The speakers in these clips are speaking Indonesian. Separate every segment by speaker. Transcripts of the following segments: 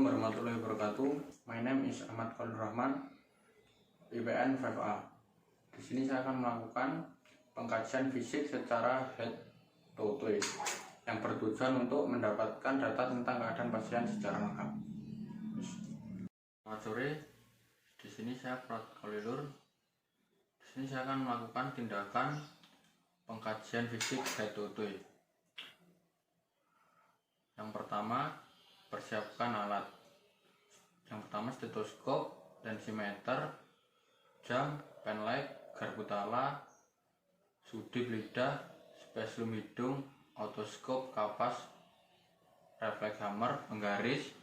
Speaker 1: Assalamualaikum warahmatullahi wabarakatuh. My name is Ahmad Khalil Rahman, IPN 5A. Di sini saya akan melakukan pengkajian fisik secara head to toe yang bertujuan untuk mendapatkan data tentang keadaan pasien secara lengkap. Selamat sore. Di sini saya Prat Khalilur. Di sini saya akan melakukan tindakan pengkajian fisik head to toe. Yang pertama, persiapkan alat. Yang pertama stetoskop, tensimeter, jam, penlight, garpu tala, sudip lidah, spesium hidung, otoskop, kapas, refleks hammer, penggaris,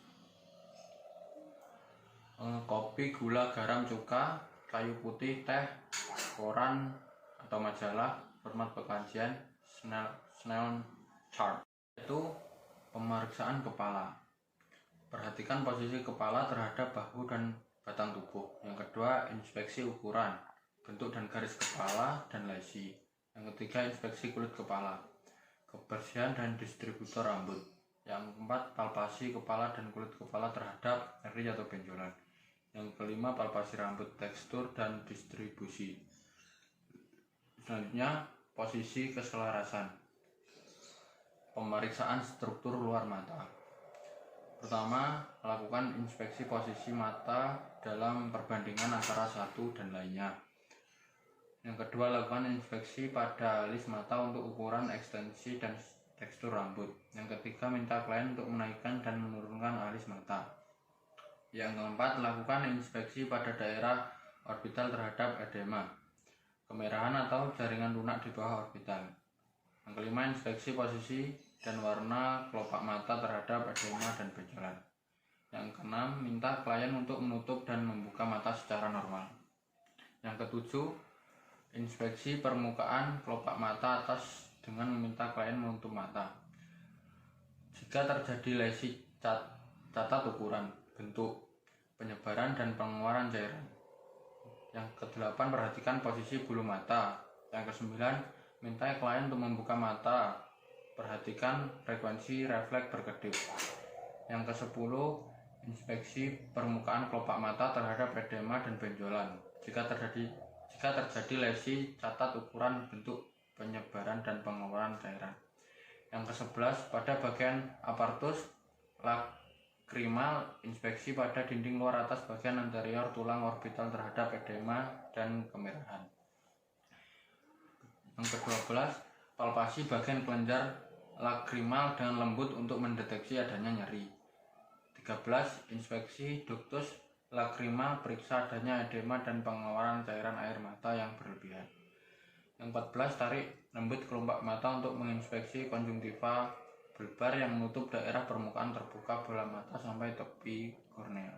Speaker 1: kopi, gula, garam, cuka, kayu putih, teh, koran atau majalah, format pengkajian, Snellen chart. Itu pemeriksaan kepala. Perhatikan posisi kepala terhadap bahu dan batang tubuh. Yang kedua, inspeksi ukuran, bentuk dan garis kepala dan lesi. Yang ketiga, inspeksi kulit kepala, kebersihan dan distributor rambut. Yang keempat, palpasi kepala dan kulit kepala terhadap eri atau benjolan. Yang kelima, palpasi rambut, tekstur dan distribusi. Selanjutnya, posisi keselarasan. Pemeriksaan struktur luar mata. Pertama, lakukan inspeksi posisi mata dalam perbandingan antara satu dan lainnya. Yang kedua, lakukan inspeksi pada alis mata untuk ukuran, ekstensi, dan tekstur rambut. Yang ketiga, minta klien untuk menaikkan dan menurunkan alis mata. Yang keempat, lakukan inspeksi pada daerah orbital terhadap edema, kemerahan atau jaringan lunak di bawah orbital. Yang kelima, inspeksi posisi dan warna kelopak mata terhadap edema dan benjolan. Yang keenam, minta klien untuk menutup dan membuka mata secara normal. Yang ketujuh, inspeksi permukaan kelopak mata atas dengan meminta klien menutup mata. Jika terjadi lesi, catat ukuran, bentuk, penyebaran dan pengeluaran cairan. Yang kedelapan, perhatikan posisi bulu mata. Yang kesembilan, minta klien untuk membuka mata. Perhatikan frekuensi refleks berkedip. Yang ke-10, inspeksi permukaan kelopak mata terhadap edema dan benjolan. Jika terjadi lesi, catat ukuran, bentuk, penyebaran dan pengeluaran cairan. Yang ke-11, pada bagian apartus lakrimal, inspeksi pada dinding luar atas bagian anterior tulang orbital terhadap edema dan kemerahan. Yang ke-12, palpasi bagian kelenjar lakrimal dengan lembut untuk mendeteksi adanya nyeri. 13. Inspeksi ductus lakrimal, periksa adanya edema dan pengeluaran cairan air mata yang berlebihan. Yang 14. Tarik lembut kelopak mata untuk menginspeksi konjungtiva bulbar yang menutup daerah permukaan terbuka bola mata sampai tepi kornea.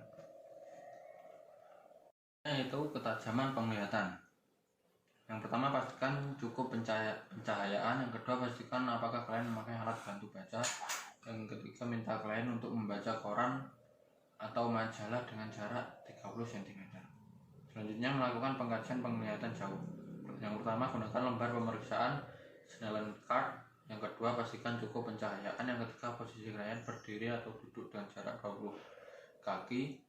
Speaker 1: Yaitu ketajaman penglihatan. Yang pertama, pastikan cukup pencahayaan. Yang kedua, pastikan apakah klien memakai alat bantu baca. Yang ketiga, minta klien untuk membaca koran atau majalah dengan jarak 30 cm. Selanjutnya, melakukan pengkajian penglihatan jauh. Yang pertama, gunakan lembar pemeriksaan Snellen chart. Yang kedua, pastikan cukup pencahayaan. Yang ketiga, posisi klien berdiri atau duduk dengan jarak 20 kaki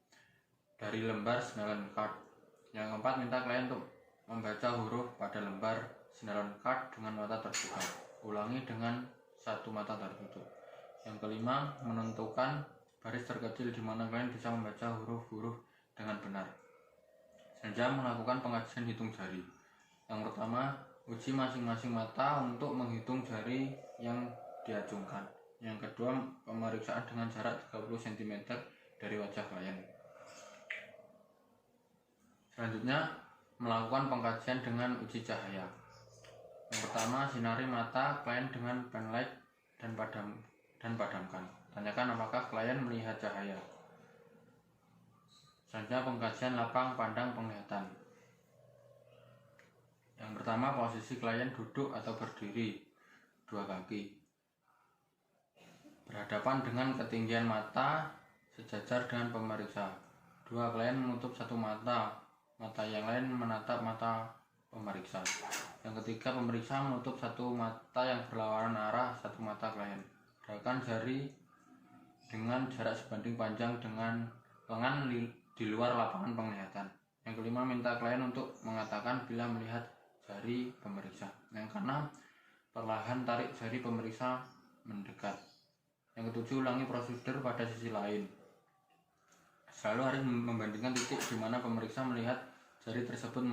Speaker 1: dari lembar Snellen chart. Yang keempat, minta klien untuk membaca huruf pada lembar Snellen chart dengan mata terbuka. Ulangi dengan satu mata tertutup. Yang kelima, menentukan baris terkecil di mana klien bisa membaca huruf-huruf dengan benar. Selanjutnya, melakukan pengkajian hitung jari. Yang pertama, uji masing-masing mata untuk menghitung jari yang diacungkan. Yang kedua, pemeriksaan dengan jarak 30 cm dari wajah klien. Selanjutnya, melakukan pengkajian dengan uji cahaya. Yang pertama, sinari mata klien dengan penlight dan padamkan. Tanyakan apakah klien melihat cahaya. Selanjutnya, pengkajian lapang pandang penglihatan. Yang pertama, posisi klien duduk atau berdiri, dua kaki, berhadapan dengan ketinggian mata sejajar dengan pemeriksa. Dua, klien menutup satu mata yang lain menatap mata pemeriksa. Yang ketiga, pemeriksa menutup satu mata yang berlawanan arah satu mata klien. Gerakan jari dengan jarak sebanding panjang dengan lengan di luar lapangan penglihatan. Yang kelima, minta klien untuk mengatakan bila melihat jari pemeriksa. Yang keenam, perlahan tarik jari pemeriksa mendekat. Yang ketujuh, ulangi prosedur pada sisi lain. Selalu harus membandingkan titik di mana pemeriksa melihat jari tersebut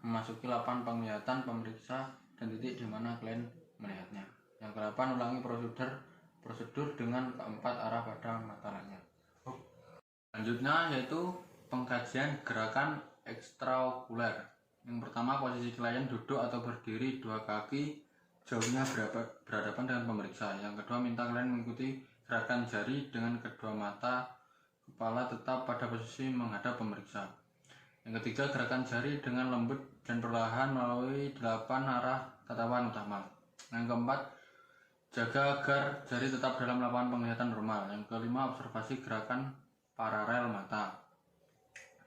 Speaker 1: memasuki lapangan penglihatan pemeriksa dan titik di mana klien melihatnya. Yang ke-8, ulangi prosedur dengan keempat arah pada mata lainnya. Selanjutnya yaitu pengkajian gerakan ekstraokuler. Yang pertama, posisi klien duduk atau berdiri, dua kaki jauhnya berhadapan dengan pemeriksa. Yang kedua, minta klien mengikuti gerakan jari dengan kedua mata, kepala tetap pada posisi menghadap pemeriksa. Yang ketiga, gerakan jari dengan lembut dan perlahan melalui 8 arah tatapan utama. Yang keempat, jaga agar jari tetap dalam lapangan penglihatan normal. Yang kelima, observasi gerakan paralel mata.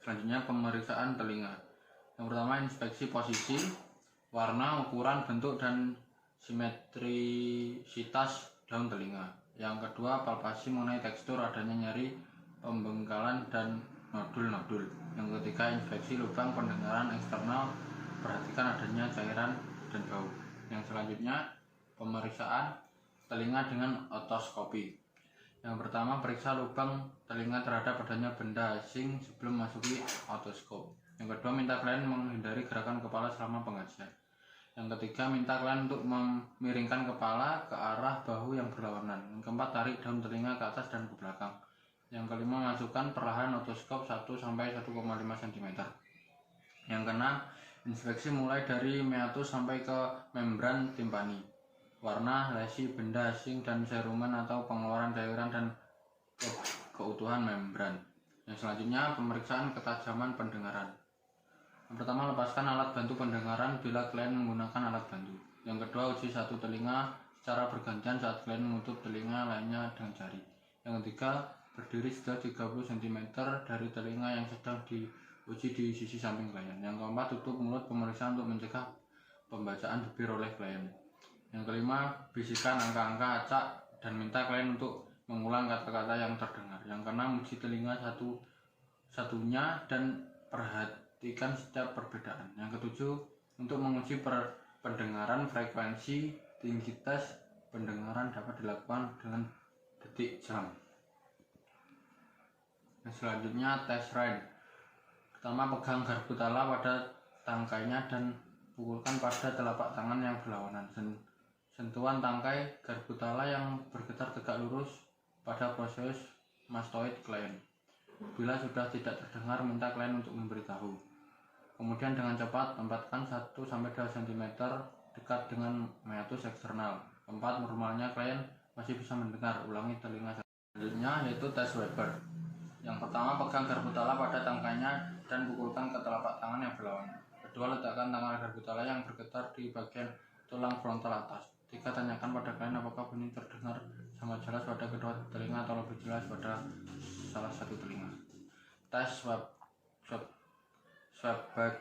Speaker 1: Selanjutnya, pemeriksaan telinga. Yang pertama, inspeksi posisi, warna, ukuran, bentuk, dan simetrisitas daun telinga. Yang kedua, palpasi mengenai tekstur, adanya nyeri, pembengkalan, dan nodul-nodul. Yang ketiga, inspeksi lubang pendengaran eksternal, perhatikan adanya cairan dan bau. Yang selanjutnya, pemeriksaan telinga dengan otoskopi. Yang pertama, periksa lubang telinga terhadap adanya benda asing sebelum masuki otoskop. Yang kedua, minta klien menghindari gerakan kepala selama pengajian. Yang ketiga, minta klien untuk memiringkan kepala ke arah bahu yang berlawanan. Yang keempat, tarik daun telinga ke atas dan ke belakang. Yang kelima, masukkan perlahan otoskop 1-1,5 cm. Yang keenam, inspeksi mulai dari meatus sampai ke membran timpani. Warna, lesi, benda asing, dan serumen atau pengeluaran cairan dan keutuhan membran. Yang selanjutnya, pemeriksaan ketajaman pendengaran. Yang pertama, lepaskan alat bantu pendengaran bila klien menggunakan alat bantu. Yang kedua, uji satu telinga secara bergantian saat klien menutup telinga lainnya dengan jari. Yang ketiga, berdiri sejauh 30 cm dari telinga yang sedang diuji di sisi samping klien. Yang keempat, tutup mulut pemeriksa untuk mencegah pembacaan bibir oleh klien. Yang kelima, bisikan angka-angka acak dan minta klien untuk mengulang kata-kata yang terdengar. Yang keenam, uji telinga satunya dan perhatikan setiap perbedaan. Yang ketujuh, untuk menguji pendengaran, frekuensi, tinggi tes pendengaran dapat dilakukan dengan detik jam. Yang selanjutnya, tes Rain. Pertama, pegang garpu tala pada tangkainya dan pukulkan pada telapak tangan yang berlawanan. Sentuhan tangkai garpu tala yang bergetar tegak lurus pada proses mastoid klien. Bila sudah tidak terdengar, minta klien untuk memberitahu. Kemudian dengan cepat tempatkan 1-2 cm dekat dengan meatus eksternal. Keempat, normalnya klien masih bisa mendengar. Ulangi telinga. Selanjutnya yaitu tes Weber. Yang pertama, pegang garpu tala pada tangkainya dan pukulkan ke telapak tangan yang berlawanan. Kedua, letakkan tangan garpu tala yang bergetar di bagian tulang frontal atas. Tiga, tanyakan pada klien apakah bunyi terdengar sama jelas pada kedua telinga atau lebih jelas pada salah satu telinga. Tes swab back.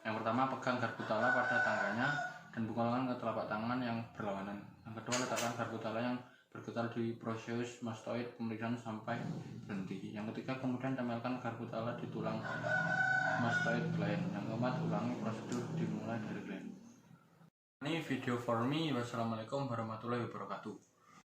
Speaker 1: Yang pertama, pegang garpu tala pada tangkainya dan pukulkan ke telapak tangan yang berlawanan. Yang kedua, letakkan garpu tala yang bergetar di proses mastoid pemeriksaan sampai berhenti. Yang ketiga, kemudian tempelkan garpu tala di tulang mastoid klien. Yang keempat, ulangi prosedur dimulai dari klien. Ini video for me. Wassalamualaikum warahmatullahi wabarakatuh.